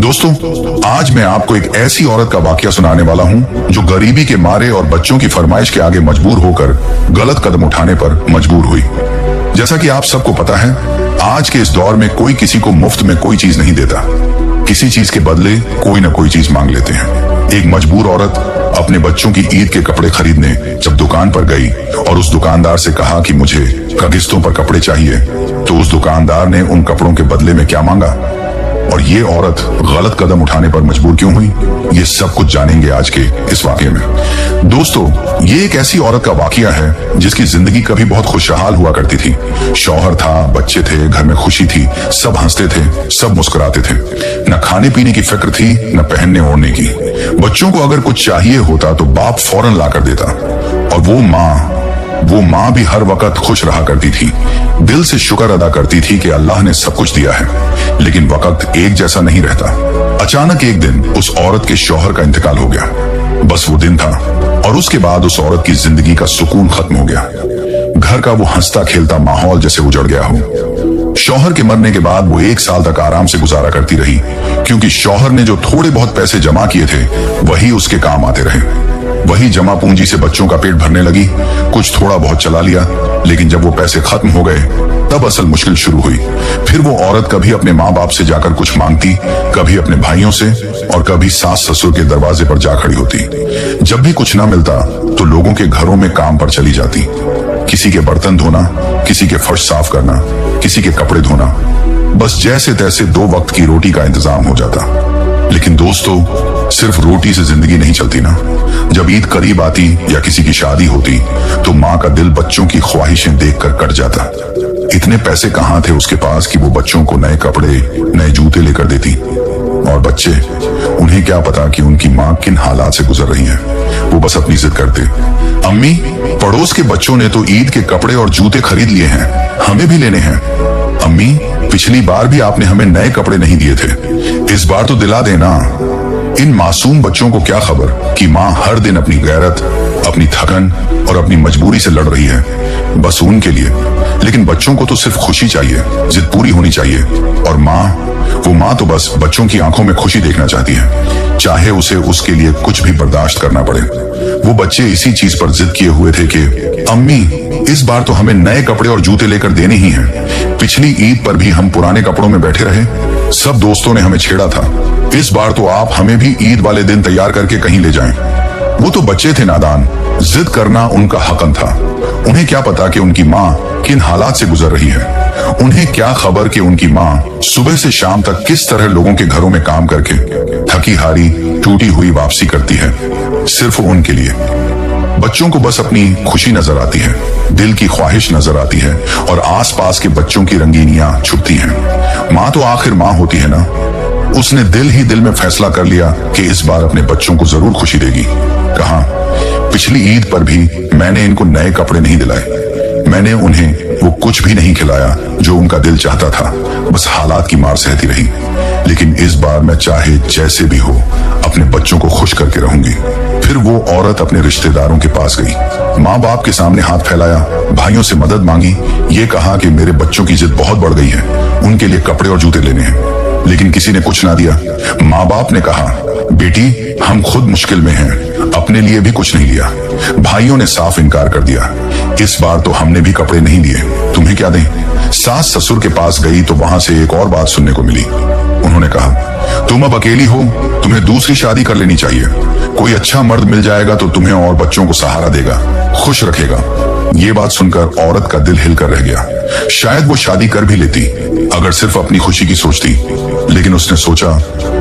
दोस्तों, आज मैं आपको एक ऐसी औरत का वाकया सुनाने वाला हूं जो गरीबी के मारे और बच्चों की फरमाइश के आगे मजबूर होकर गलत कदम उठाने पर मजबूर हुई। जैसा कि आप सबको पता है, आज के इस दौर में कोई किसी को मुफ्त में कोई चीज नहीं देता। किसी चीज के बदले कोई ना कोई चीज मांग लेते हैं। एक मजबूर औरत अपने बच्चों की ईद के कपड़े खरीदने जब दुकान पर गई और उस दुकानदार से कहा कि मुझे किस्तों पर कपड़े चाहिए, तो उस दुकानदार ने उन कपड़ों के बदले में क्या मांगा और ये औरत गलत कदम उठाने पर मजबूर क्यों हुई, ये सब कुछ जानेंगे आज के इस वाकये में। दोस्तों, ये एक ऐसी औरत का वाकया है जिसकी जिंदगी कभी बहुत खुशहाल हुआ करती थी। शौहर था, बच्चे थे, घर में खुशी थी, सब हंसते थे, सब मुस्कुराते थे। न खाने पीने की फिक्र थी, न पहनने ओढ़ने की। बच्चों को अगर कुछ चाहिए होता तो बाप फौरन ला कर देता, और वो माँ भी हर वक्त खुश रहा करती थी। दिल से शुक्र अदा करती थी कि अल्लाह ने सब कुछ दिया है। लेकिन वक्त एक जैसा नहीं रहता। अचानक एक दिन उस औरत के शौहर का इंतकाल हो गया। बस वो दिन था, और उसके बाद उस औरत की जिंदगी का सुकून खत्म हो गया। घर का वो हंसता खेलता माहौल जैसे उजड़ गया हो। शौहर के मरने के बाद वो 1 साल तक आराम से गुजारा करती रही, क्योंकि शौहर ने जो थोड़े बहुत पैसे जमा किए थे वही उसके काम आते रहे। वही जमा पूंजी से बच्चों का पेट भरने लगी। कुछ थोड़ा बहुत चला लिया, लेकिन जब वो पैसे खत्म हो गए तब असल मुश्किल शुरू हुई। फिर वो औरत कभी अपने माँ बाप से जाकर कुछ मांगती, कभी अपने भाइयों से, और कभी सास ससुर के दरवाजे पर जा खड़ी होती। जब भी कुछ ना मिलता तो लोगों के घरों में काम पर चली जाती। किसी के बर्तन धोना, किसी के फर्श साफ करना, किसी के कपड़े धोना। बस जैसे तैसे 2 वक्त की रोटी का इंतजाम हो जाता। लेकिन दोस्तों, सिर्फ रोटी से जिंदगी नहीं चलती ना। जब ईद करीब आती या किसी की शादी होती तो माँ का दिल बच्चों की ख्वाहिशें देखकर कट जाता। इतने पैसे कहाँ थे उसके पास कि वो बच्चों को नए कपड़े, नए जूते लेकर देती। और बच्चे, उन्हें क्या पता कि उनकी माँ किन हालात से गुजर रही है। वो बस अपनी जिद करते, अम्मी, पड़ोस के बच्चों ने तो ईद के कपड़े और जूते खरीद लिए हैं, हमें भी लेने हैं। अम्मी, पिछली बार भी आपने हमें नए कपड़े नहीं दिए थे, इस बार तो दिला देना। इन मासूम बच्चों को क्या खबर कि माँ हर दिन अपनी गैरत, अपनी थकन और अपनी मजबूरी से लड़ रही है, बस उनके लिए। लेकिन बच्चों को तो सिर्फ खुशी चाहिए, जिद पूरी होनी चाहिए। और वो माँ तो बस बच्चों की आंखों में खुशी देखना चाहती है, चाहे उसे उसके लिए कुछ भी बर्दाश्त करना पड़े। वो बच्चे इसी चीज पर जिद किए हुए थे कि अम्मी, इस बार तो हमें नए कपड़े और जूते लेकर देने ही हैं। पिछली ईद पर भी हम पुराने कपड़ों में बैठे रहे, सब दोस्तों ने हमें छेड़ा था। इस बार तो आप हमें भी ईद वाले दिन तैयार करके कहीं ले जाएं। वो तो बच्चे थे नादान, जिद करना उनका हकन था। उन्हें क्या पता कि उनकी माँ किन हालात से गुजर रही है। उन्हें क्या खबर कि उनकी माँ सुबह से शाम तक किस तरह लोगों के घरों में काम करके थकी हारी, टूटी हुई वापसी करती है, सिर्फ उनके लिए। बच्चों को बस अपनी खुशी नजर आती है, दिल की ख्वाहिश नजर आती है, और आसपास के बच्चों की रंगीनियां छुपती हैं। माँ तो आखिर माँ होती है ना। उसने दिल ही दिल में फैसला कर लिया कि इस बार अपने बच्चों को जरूर खुशी देगी। कहा, पिछली ईद पर भी मैंने इनको नए कपड़े नहीं दिलाए, मैंने उन्हें वो कुछ भी नहीं खिलाया जो उनका दिल चाहता था, बस हालात की मार सहती रही। लेकिन इस बार मैं चाहे जैसे भी हो अपने बच्चों को खुश करके रहूंगी। फिर वो औरत अपने रिश्तेदारों के पास गई, माँ बाप के सामने हाथ फैलाया, भाइयों से मदद मांगी। ये कहा कि मेरे बच्चों की जिद बहुत बढ़ गई है, उनके लिए कपड़े और जूते लेने हैं। लेकिन किसी ने कुछ ना दिया। माँ बाप ने कहा, बेटी, हम खुद मुश्किल में हैं, अपने लिए भी कुछ नहीं लिया। भाइयों ने साफ इनकार कर दिया, इस बार तो हमने भी कपड़े नहीं दिए, तुम्हें क्या दें। सास ससुर के पास गई तो वहां से एक और बात सुनने को मिली। उन्होंने कहा, तुम अब अकेली हो, तुम्हें दूसरी शादी कर लेनी चाहिए। कोई अच्छा मर्द मिल जाएगा तो तुम्हें और बच्चों को सहारा देगा, खुश रखेगा। ये बात सुनकर औरत का दिल हिलकर रह गया। शायद वो शादी कर भी लेती अगर सिर्फ अपनी खुशी की सोचती। लेकिन उसने सोचा,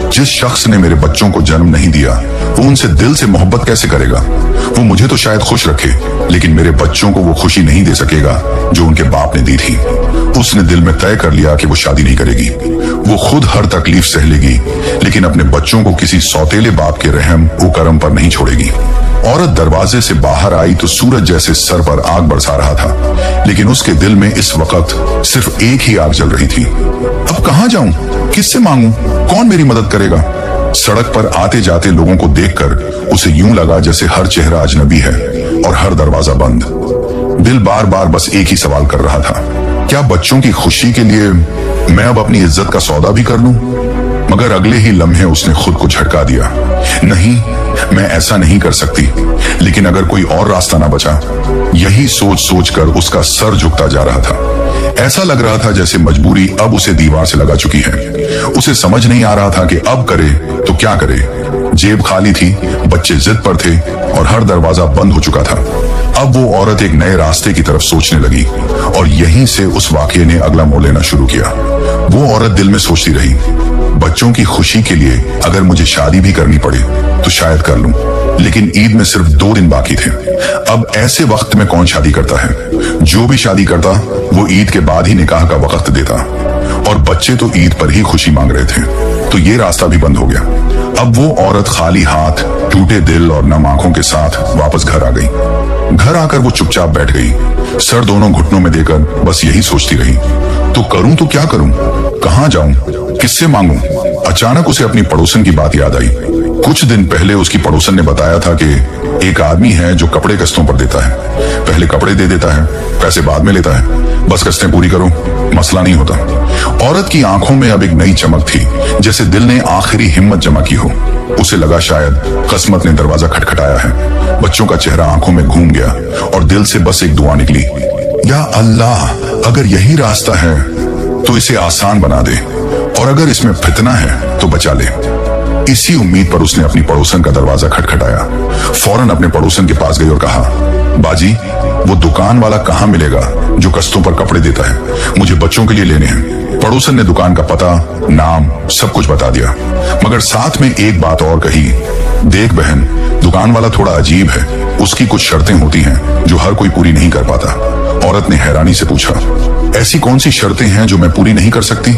जिस शख्स ने मेरे बच्चों को जन्म नहीं दिया वो उनसे दिल से मोहब्बत कैसे करेगा। वो मुझे तो शायद खुश रखे, लेकिन मेरे बच्चों को वो खुशी नहीं दे सकेगा जो उनके बाप ने दी थी। उसने दिल में तय कर लिया कि वो शादी नहीं करेगी। वो खुद हर तकलीफ सह लेगी, लेकिन अपने बच्चों को किसी सौतेले बाप के रहम करम पर नहीं छोड़ेगी। औरत दरवाजे से बाहर आई तो सूरज जैसे सर पर आग बरसा रहा था, लेकिन उसके दिल में इस वक्त सिर्फ एक ही आग जल रही थी। अब कहाँ जाऊं, किससे मांगूं, कौन मेरी मदद करेगा। सड़क पर आते जाते लोगों को देखकर उसे यूं लगा जैसे हर चेहरा अजनबी है और हर दरवाजा बंद। दिल बार बार बस एक ही सवाल कर रहा था, क्या बच्चों की खुशी के लिए मैं अब अपनी इज्जत का सौदा भी कर लूं? मगर अगले ही लम्हे उसने खुद को झटका दिया। नहीं, मैं ऐसा नहीं कर सकती। लेकिन अगर कोई और रास्ता ना बचा, यही सोच सोचकर उसका सर झुकता जा रहा था। ऐसा लग रहा था जैसे मजबूरी अब उसे दीवार से लगा चुकी है। उसे समझ नहीं आ रहा था कि अब करे तो क्या करे। जेब खाली थी, बच्चे जिद पर थे और हर दरवाजा बंद हो चुका था। अब वो औरत एक नए रास्ते की तरफ सोचने लगी और यहीं से उस वाकये ने अगला मोड़ लेना शुरू किया। वो औरत दिल में सोचती रही, बच्चों की खुशी के लिए अगर मुझे शादी भी करनी पड़े तो शायद कर लूं, लेकिन ईद में सिर्फ 2 दिन बाकी थे। अब ऐसे वक्त में कौन शादी करता है? जो भी शादी करता वो ईद के बाद ही निकाह का वक्त देता, और बच्चे तो ईद पर ही खुशी मांग रहे थे, तो ये रास्ता भी बंद हो गया। अब वो औरत खाली हाथ, टूटे दिल और नम आंखों के साथ वापस घर आ गई। घर आकर वो चुपचाप बैठ गई, सर दोनों घुटनों में देकर बस यही सोचती रही, तो करूं तो क्या करूं, कहां जाऊं, किससे मांगूं? अचानक उसे अपनी पड़ोसन की बात याद आई। कुछ दिन पहले उसकी पड़ोसन ने बताया था कि एक आदमी है जो कपड़े किस्तों पर देता है। पहले कपड़े दे देता है, पैसे बाद में लेता है, बस किस्तें पूरी करो, मसला नहीं होता। औरत की आंखों में अब एक नई चमक थी, जैसे दिल ने आखिरी हिम्मत जमा की हो। उसे लगा शायद किस्मत ने दरवाजा खटखटाया है। बच्चों का चेहरा आंखों में घूम गया और दिल से बस एक दुआ निकली, या अल्लाह, अगर यही रास्ता है तो इसे आसान बना दे, और अगर इसमें फितना है तो बचा ले। इसी उम्मीद पर उसने अपनी पड़ोसन का दरवाजा खटखटाया। फौरन अपने पड़ोसन के पास गई और कहा, बाजी, वो दुकान वाला कहाँ मिलेगा जो किस्तों पर कपड़े देता है? मुझे बच्चों के लिए लेने हैं। पड़ोसन ने दुकान का पता, नाम सब कुछ बता दिया, मगर साथ में एक बात और कही, देख बहन, दुकान वाला थोड़ा अजीब है, उसकी कुछ शर्तें होती हैं जो हर कोई पूरी नहीं कर पाता। औरत ने हैरानी से पूछा, ऐसी कौन सी शर्तें हैं जो मैं पूरी नहीं कर सकती?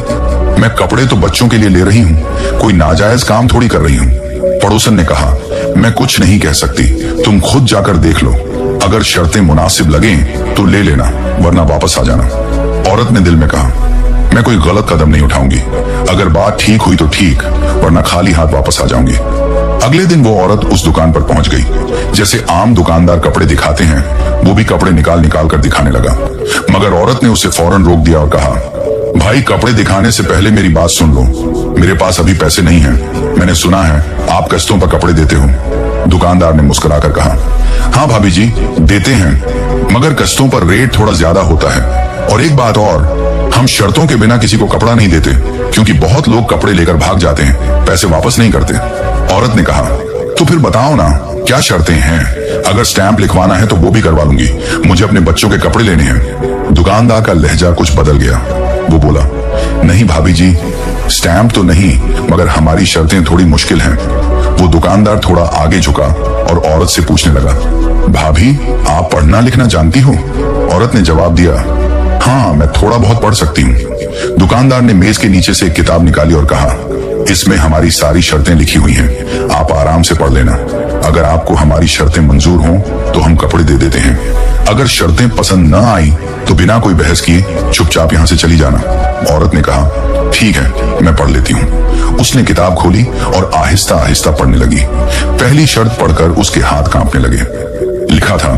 मैं कपड़े तो बच्चों के लिए ले रही हूँ, कोई नाजायज काम थोड़ी कर रही हूँ। पड़ोसन ने कहा, मैं कुछ नहीं कह सकती, तुम खुद जाकर देख लो, अगर शर्तें मुनासिब लगें तो ले लेना, वरना वापस आ जाना। औरत ने दिल में कहा, मैं कोई गलत कदम नहीं उठाऊंगी, अगर बात ठीक हुई तो ठीक, वरना खाली हाथ वापस आ जाऊंगी। अगले दिन वो औरत उस दुकान पर पहुंच गई। जैसे आम दुकानदार कपड़े दिखाते हैं, वो भी कपड़े निकाल निकाल कर दिखाने लगा, मगर औरत ने उसे फौरन रोक दिया और कहा, भाई, कपड़े दिखाने से पहले मेरी बात सुन लो, मेरे पास अभी पैसे नहीं हैं। मैंने सुना है आप किस्तों पर कपड़े देते हो। दुकानदार ने मुस्कुराकर कहा, हाँ भाभी जी, देते हैं, मगर किस्तों पर रेट थोड़ा ज्यादा होता है, और एक बात और, हम शर्तों के बिना किसी को कपड़ा नहीं देते, क्योंकि बहुत लोग कपड़े लेकर भाग जाते हैं, पैसे वापस नहीं करते। औरत ने कहा, तो फिर बताओ ना, क्या शर्तें हैं? अगर स्टैंप लिखवाना है तो वो भी करवा लूंगी, मुझे अपने बच्चों के कपड़े लेने हैं। दुकानदार का लहजा कुछ बदल गया। वो बोला, नहीं भाभी जी, स्टैंप तो नहीं, मगर हमारी शर्तें थोड़ी मुश्किल हैं। वो दुकानदार थोड़ा आगे झुका और औरत से पूछने लगा, भाभी, आप पढ़ना लिखना जानती हो? औरत ने जवाब दिया, हाँ, मैं थोड़ा बहुत पढ़ सकती हूँ। दुकानदार ने मेज के नीचे से एक किताब निकाली और कहा, इसमें हमारी सारी शर्तें लिखी हुई हैं, आप आराम से पढ़ लेना। अगर आपको हमारी शर्तें मंजूर हों तो हम कपड़े दे देते हैं, अगर शर्तें पसंद न आई तो बिना कोई बहस किए चुपचाप यहाँ से चली जाना। औरत ने कहा, ठीक है, मैं पढ़ लेती हूँ। उसने किताब खोली और आहिस्ता आहिस्ता पढ़ने लगी। पहली शर्त पढ़कर उसके हाथ कांपने लगे। लिखा था,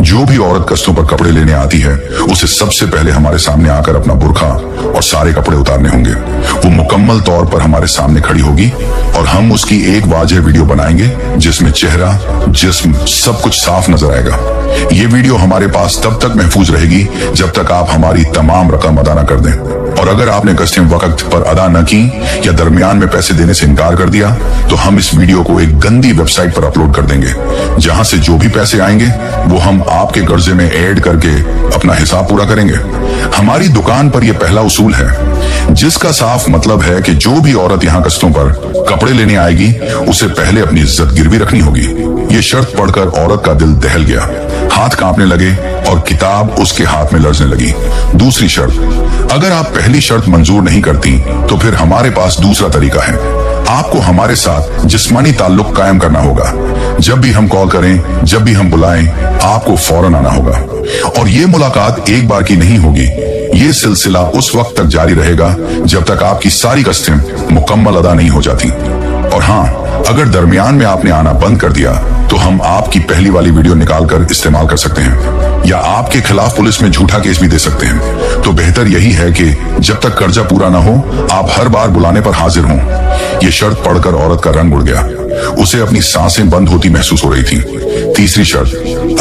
जो भी औरत किस्तों पर कपड़े लेने आती है, उसे सबसे पहले हमारे सामने आकर अपना बुर्खा और सारे कपड़े उतारने होंगे। वो मुकम्मल तौर पर हमारे सामने खड़ी होगी और हम उसकी एक वाज़ेह वीडियो बनाएंगे जिसमें चेहरा, जिस्म सब कुछ साफ नजर आएगा। ये वीडियो हमारे पास तब तक महफूज रहेगी जब तक आप हमारी तमाम रकम अदा न कर दें, और अगर आपने किस्तें वक्त पर अदा न की या दरमियान में पैसे देने से इनकार कर दिया तो हम इस वीडियो को एक गंदी वेबसाइट पर अपलोड कर देंगे, जहां से जो भी पैसे आएंगे वो हम आपके कर्जे में ऐड करके अपना हिसाब पूरा करेंगे। हमारी दुकान पर यह पहला उसूल है, जिसका साफ मतलब है कि जो भी औरत यहाँ किस्तों पर कपड़े लेने आएगी उसे पहले अपनी इज्जत गिरवी रखनी होगी। ये शर्त पढ़कर औरत का दिल दहल गया, हाथ कांपने लगे और किताब उसके हाथ में लर्जने लगी। दूसरी शर्त, अगर आप पहली शर्त मंजूर नहीं करती तो फिर हमारे पास दूसरा तरीका है, आपको हमारे साथ जिस्मानी ताल्लुक कायम करना होगा। जब भी हम कॉल करें, जब भी हम बुलाएं, आपको फौरन आना होगा, और ये मुलाकात एक बार की नहीं होगी। ये सिलसिला उस वक्त तक जारी रहेगा जब तक आपकी सारी किस्तें मुकम्मल अदा नहीं हो जाती। और हाँ, अगर दरमियान में आपने आना बंद कर दिया तो हम आपकी पहली वाली वीडियो निकाल कर इस्तेमाल कर सकते हैं, या आपके खिलाफ पुलिस में झूठा केस भी दे सकते हैं। तो बेहतर यही है कि जब तक कर्जा पूरा ना हो आप हर बार बुलाने पर हाजिर हों। ये शर्त पढ़कर औरत का रंग उड़ गया। उसे अपनी सांसें बंद होती महसूस हो रही थी। तीसरी शर्त,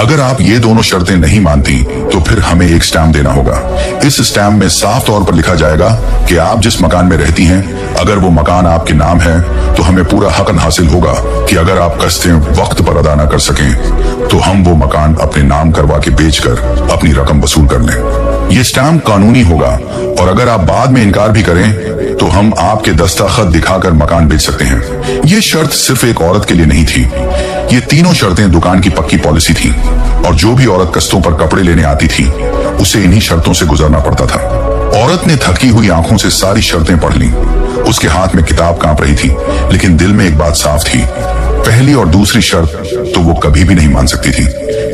अगर आप ये दोनों शर्तें नहीं मानती तो फिर हमें एक स्टैम्प देना होगा। इस स्टैम्प में साफ तौर पर लिखा जाएगा कि आप जिस मकान में रहती हैं, अगर वो मकान आपके नाम है तो हमें पूरा हक हासिल होगा कि अगर आप किस्तें वक्त पर अदा न कर सकें तो हम वो मकान अपने नाम करवा के बेचकर अपनी रकम वसूल कर लें। ये स्टैम्प कानूनी होगा और अगर आप बाद में इनकार भी करें तो हम आपके दस्तखत दिखाकर मकान बेच सकते हैं। ये शर्त सिर्फ एक औरत के लिए नहीं थी, ये तीनों शर्तें दुकान की पक्की पॉलिसी थी और जो भी औरत किस्तों पर कपड़े लेने आती थी उसे इन्हीं शर्तों से गुजरना पड़ता था। औरत ने थकी हुई आंखों से सारी शर्तें पढ़ ली। उसके हाथ में किताब कांप रही थी, लेकिन दिल में एक बात साफ थी, पहली और दूसरी शर्त तो वो कभी भी नहीं मान सकती थी,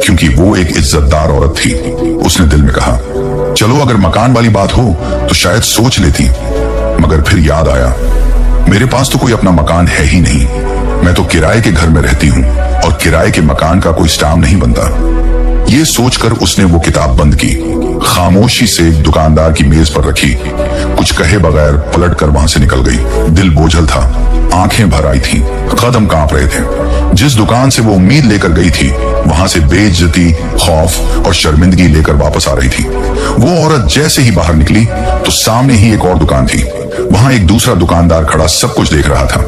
क्योंकि वो एक इज्जतदार औरत थी। उसने दिल में कहा, चलो अगर मकान वाली बात हो तो शायद सोच लेती, मगर फिर याद आया, मेरे पास तो कोई अपना मकान है ही नहीं। मैं तो किराए के घर में रहती हूँ और किराए के मकान का कोई स्टाम्प नहीं बनता। ये सोचकर उसने वो किताब बंद की, खामोशी से एक दुकानदार की मेज पर रखी, कुछ कहे बगैर पलटकर वहां से निकल गई। दिल बोझल था, आंखें भर आई थी, कदम कांप रहे थे। जिस दुकान से वो उम्मीद लेकर गई थी वहां से बेइज्जती, खौफ और शर्मिंदगी लेकर वापस आ रही थी। वो औरत जैसे ही बाहर निकली तो सामने ही एक और दुकान थी। वहां एक दूसरा दुकानदार खड़ा सब कुछ देख रहा था।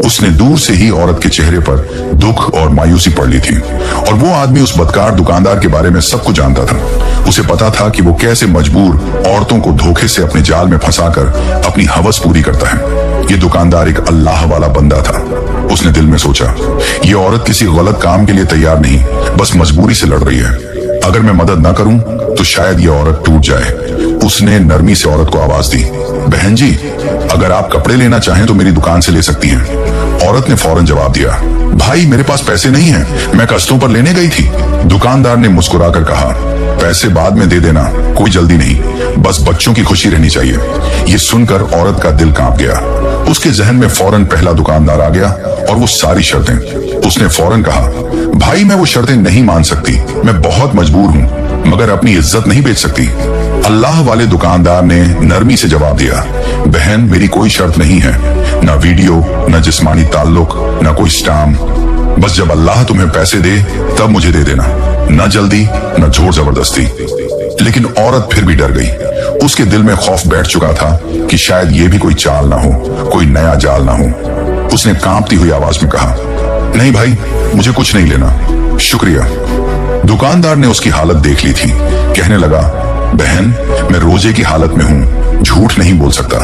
उसने दूर से ही औरत के चेहरे पर दुख और मायूसी पड़ ली थी और वो आदमी उस बदकार दुकानदार के बारे में सब कुछ जानता था। उसे पता था कि वो कैसे मजबूर औरतों को धोखे से अपने जाल में फंसाकर अपनी हवस पूरी करता है। ये दुकानदार एक अल्लाह वाला बंदा था। उसने दिल में सोचा, ये औरत किसी गलत काम के लिए तैयार नहीं, बस मजबूरी से लड़ रही है। अगर मैं मदद न करूं तो शायद ये औरत टूट जाए। उसने नरमी से औरत को आवाज दी, बहन जी, अगर आप कपड़े लेना चाहें तो मेरी दुकान से ले सकती हैं। औरत ने फौरन जवाब दिया, भाई मेरे पास पैसे नहीं हैं, मैं किस्तों पर लेने गई थी। दुकानदार ने मुस्कुराकर कहा, पैसे बाद में दे देना, कोई जल्दी नहीं, बस बच्चों की खुशी रहनी चाहिए। ये सुनकर औरत का दिल कांप गया। उसके जहन में फौरन पहला दुकानदार आ गया और वो सारी शर्तें। उसने फौरन कहा, भाई मैं वो शर्तें नहीं मान सकती, मैं बहुत मजबूर हूँ, मगर अपनी इज्जत नहीं बेच सकती। अल्लाह वाले दुकानदार ने नरमी से जवाब दिया, बहन मेरी कोई शर्त नहीं है, ना वीडियो, ना जिस्मानी ताल्लुक, ना कोई स्टाम्प। बस जब अल्लाह तुम्हें पैसे दे तब मुझे दे देना, न जल्दी न जोर जबरदस्ती। लेकिन औरत फिर भी डर गई। उसके दिल में खौफ बैठ चुका था कि शायद ये भी कोई चाल ना हो, कोई नया जाल ना हो। उसने कांपती हुई आवाज में कहा, नहीं भाई मुझे कुछ नहीं लेना, शुक्रिया। दुकानदार ने उसकी हालत देख ली थी। कहने लगा, बहन मैं रोजे की हालत में हूँ, झूठ नहीं बोल सकता,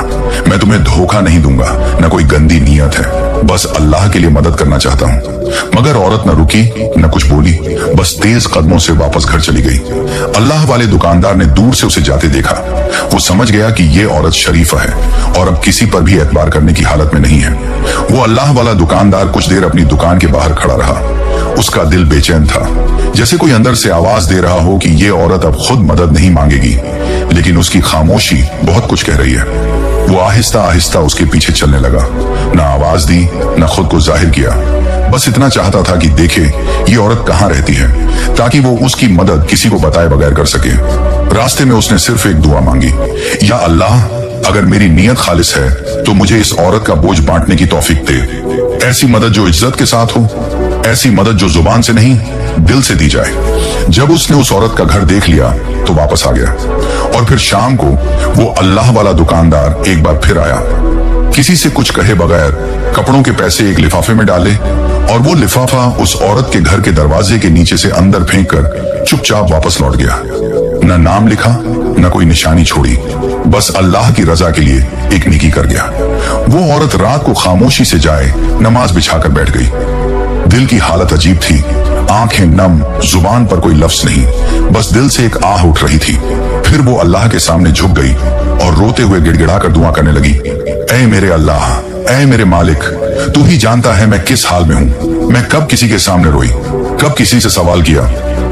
मैं तुम्हें धोखा नहीं दूंगा, न कोई गंदी नीयत है, बस अल्लाह के लिए मदद करना चाहता हूँ। मगर औरत न रुकी न कुछ बोली, बस तेज कदमों से वापस घर चली गई। अल्लाह वाले दुकानदार ने दूर से उसे जाते देखा। वो समझ गया कि ये औरत शरीफा है और अब किसी पर भी एतबार करने की हालत में नहीं है। वो अल्लाह वाला दुकानदार कुछ देर अपनी दुकान के बाहर खड़ा रहा। उसका दिल बेचैन था, जैसे कोई अंदर से आवाज दे रहा हो कि ये औरत अब खुद मदद नहीं मांगेगी, लेकिन उसकी खामोशी बहुत कुछ कह रही है। वो आहिस्ता आहिस्ता उसके पीछे चलने लगा, ना आवाज दी न खुद को जाहिर किया, बस इतना चाहता था कि देखे ये औरत कहाँ रहती है, ताकि वो उसकी मदद किसी को बताए बगैर कर सके। रास्ते में उसने सिर्फ एक दुआ मांगी, या अल्लाह अगर मेरी नीयत खालिस है तो मुझे इस औरत का बोझ बांटने की तौफीक दे। ऐसी मदद जो इज्जत के साथ हो, ऐसी मदद जो जुबान से नहीं दिल से दी जाए। जब उसने उस औरत का घर देख लिया तो वापस आ गया और फिर शाम को वो अल्लाह वाला दुकानदार एक बार फिर आया। किसी से कुछ कहे बगैर कपड़ों के पैसे एक लिफाफे में डाले और वो लिफाफा उस औरत के घर के दरवाजे के नीचे से अंदर फेंक कर चुपचाप वापस लौट गया। न नाम लिखा न कोई निशानी छोड़ी, बस अल्लाह की रजा के लिए एक नेकी कर गया। वो औरत रात को खामोशी से जाए नमाज बिछाकर बैठ गई। दिल की हालत अजीब थी, आंखें नम, जुबान पर कोई लफ्ज नहीं, बस दिल से एक आह उठ रही थी। फिर वो अल्लाह के सामने झुक गई और रोते हुए गिड़गिड़ाकर दुआ करने लगी, ऐ मेरे अल्लाह, ऐ मेरे मालिक, तू ही जानता है मैं किस हाल में हूँ। मैं कब किसी के सामने रोई, कब किसी से सवाल किया,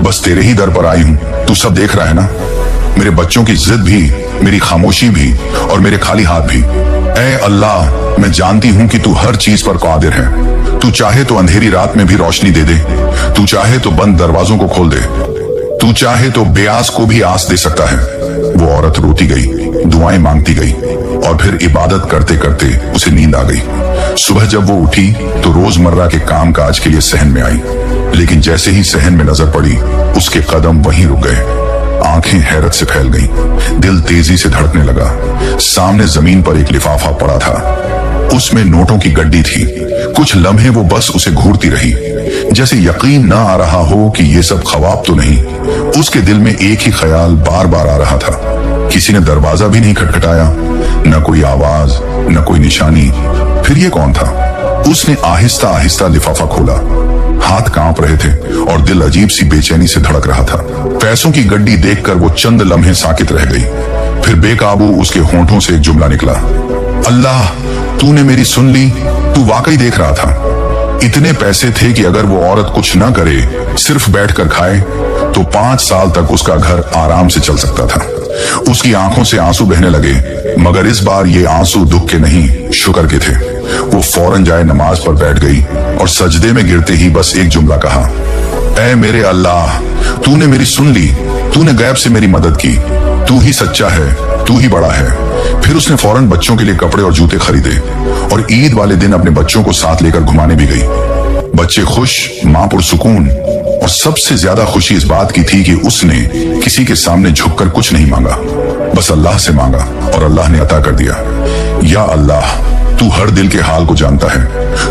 बस तेरे ही दर पर आई हूँ। तू सब देख रहा है ना, मेरे बच्चों की जिद भी, मेरी खामोशी भी और मेरे खाली हाथ भी। ऐ अल्लाह, मैं जानती हूँ कि तू हर चीज पर कादिर है। तू चाहे तो अंधेरी रात में भी रोशनी दे दे, तू चाहे तो बंद दरवाजों को खोल दे, तू चाहे तो बेआस को भी आस दे सकता है। वो वो औरत रोती गई, दुआएं मांगती गई और फिर इबादत करते करते उसे नींद आ गई। सुबह जब वो उठी तो रोजमर्रा के काम काज के लिए सहन में आई, लेकिन जैसे ही सहन में नजर पड़ी उसके कदम वहीं रुक गए। आंखें हैरत से फैल गईं, दिल तेजी से धड़कने लगा। सामने जमीन पर एक लिफाफा पड़ा था, उसमें नोटों की गड्डी थी। कुछ लम्हे वो बस उसे घूरती रही, जैसे यकीन ना आ रहा हो कि ये सब ख्वाब तो नहीं। उसके दिल में एक ही ख्याल बार बार आ रहा था, किसी ने दरवाजा भी नहीं खटखटाया, न कोई आवाज, न कोई निशानी, फिर ये कौन था? उसने आहिस्ता आहिस्ता लिफाफा खोला। हाथ कांप रहे थे और दिल अजीब सी बेचैनी से धड़क रहा था। पैसों की गड्डी देखकर वो चंद लम्हे साकित रह गई, फिर बेकाबू उसके होंठों से एक जुमला निकला, अल्लाह तूने मेरी सुन ली, तू वाकई देख रहा था। इतने पैसे थे कि अगर वो औरत कुछ न करे, सिर्फ बैठकर खाए, तो 5 साल तक उसका घर आराम से चल सकता था। उसकी आंखों से आंसू बहने लगे, मगर इस बार ये आंसू दुख के नहीं, शुक्र के थे। वो फौरन जाए नमाज पर बैठ गई और सजदे में गिरते ही बस एक जुमला कहा, ऐ मेरे अल्लाह, तूने मेरी सुन ली, तूने गैब से मेरी मदद की, तू ही सच्चा है, तू ही बड़ा है। फिर उसने फौरन बच्चों के लिए कपड़े और जूते खरीदे और ईद वाले दिन अपने बच्चों को साथ लेकर घुमाने भी गई। बच्चे खुश, मां पुरसुकून, और सबसे ज्यादा खुशी इस बात की थी कि उसने किसी के सामने झुककर कुछ नहीं मांगा, बस अल्लाह से मांगा और अल्लाह ने अता कर दिया। या अल्लाह, तू हर दिल के हाल को जानता है,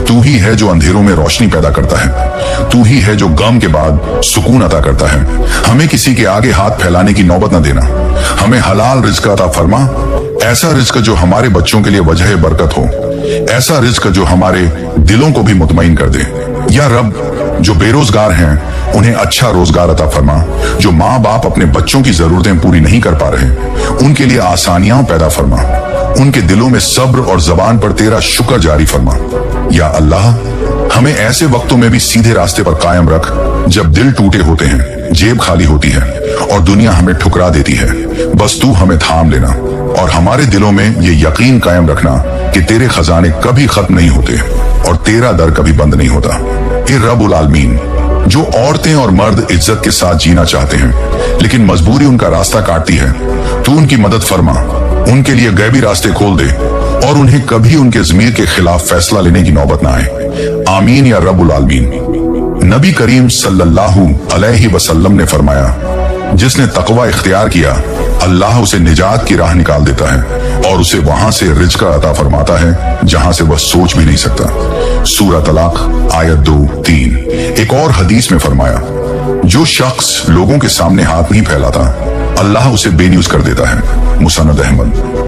तू ही है जो अंधेरों में रोशनी पैदा करता है, तू ही है जो गम के बाद सुकून अता करता है। हमें किसी के आगे हाथ फैलाने की नौबत न देना, हमें हलाल रिज्क अता फरमा, ऐसा रिज्क जो हमारे बच्चों के लिए वजह बरकत हो, ऐसा रिज्क जो हमारे दिलों को भी मुतमईन कर दे। या रब, जो बेरोजगार हैं उन्हें अच्छा रोजगार अता फरमा, जो माँ बाप अपने बच्चों की जरूरतें पूरी नहीं कर पा रहे उनके लिए आसानियां पैदा फरमा, उनके दिलों में सब्र और जबान पर तेरा शुक्र जारी फरमा। या अल्लाह, हमें ऐसे वक्तों में भी सीधे रास्ते पर कायम रख जब दिल टूटे होते हैं, जेब खाली होती है और दुनिया हमें ठुकरा देती है। बस तू हमें थाम लेना और हमारे दिलों में ये यकीन कायम रखना कि तेरे खजाने कभी खत्म नहीं होते और तेरा दर कभी बंद नहीं होता। ए रब्बुल आलमीन, जो औरतें और मर्द इज्जत के साथ जीना चाहते हैं लेकिन मजबूरी उनका रास्ता काटती है, तू उनकी मदद फरमा, उनके लिए गैबी रास्ते खोल दे और उन्हें कभी उनके ज़मीर के खिलाफ फैसला लेने की नौबत ना आए। आमीन या रब्बुल आलमीन। नबी करीम सल्लल्लाहु अलैहि वसल्लम ने फरमाया, जिसने तकवा इख्तियार किया, अल्लाह उसे निजात की राह निकाल देता है और उसे वहां से रिज़्क अता फरमाता है जहां से वह सोच भी नहीं सकता। सूरह तलाक आयत 2-3। एक और हदीस में फरमाया, जो शख्स लोगों के सामने हाथ नहीं फैलाता, अल्लाह उसे बेन्यूज कर देता है। मुसनद अहमद।